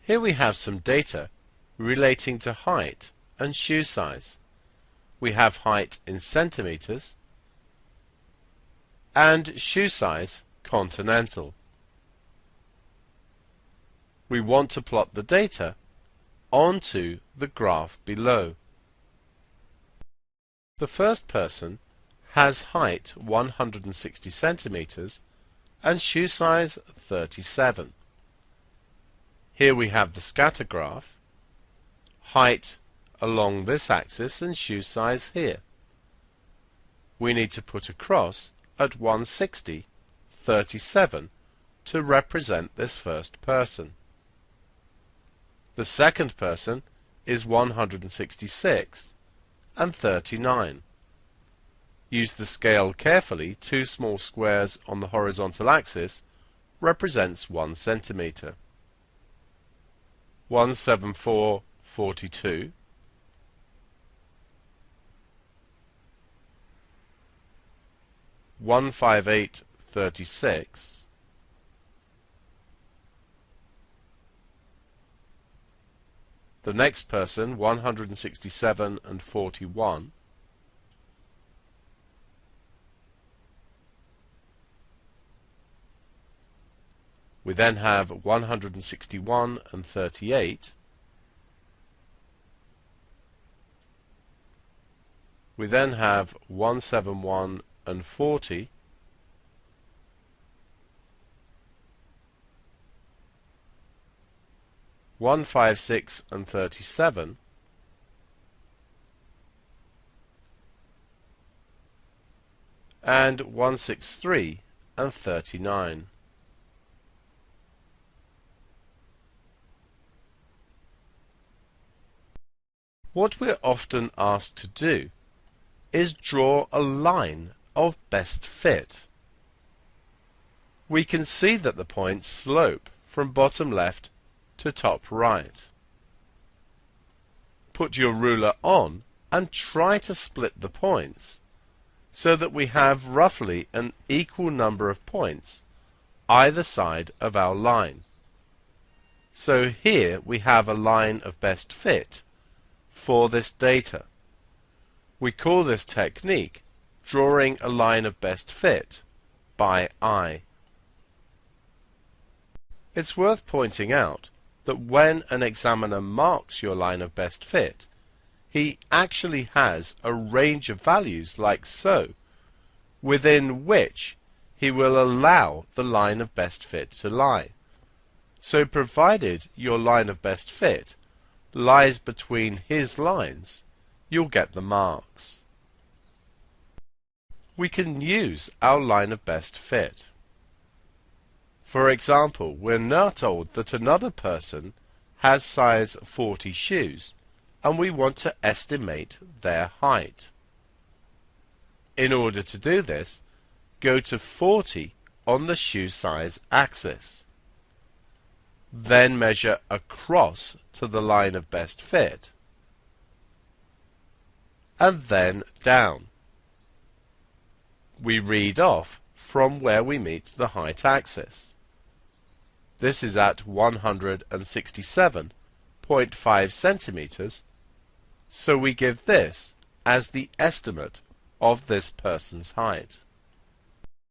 Here we have some data relating to height and shoe size. We have height in centimeters and shoe size continental. We want to plot the data onto the graph below. The first person has height 160 centimeters and shoe size 37. Here we have the scatter graph, height along this axis and shoe size here. We need to put a cross at 160, 37 to represent this first person. The second person is 166 and 39. Use the scale carefully. 2 small squares on the horizontal axis represents 1 centimeter. 174, 42. 158, 36. The next person, 167 and 41. We then have 161 and 38. We then have 171 and 40. One 56 and 37, and 163 and 39. What we're often asked to do is draw a line of best fit. We can see that the points slope from bottom left to top right. Put your ruler on and try to split the points so that we have roughly an equal number of points either side of our line. So here we have a line of best fit for this data. We call this technique drawing a line of best fit by eye. It's worth pointing out that when an examiner marks your line of best fit, he actually has a range of values like so, within which he will allow the line of best fit to lie. So provided your line of best fit lies between his lines, you'll get the marks. We can use our line of best fit. For example, we're now told that another person has size 40 shoes, and we want to estimate their height. In order to do this, go to 40 on the shoe size axis. Then measure across to the line of best fit, and then down. We read off from where we meet the height axis. This is at 167.5 centimeters, so we give this as the estimate of this person's height.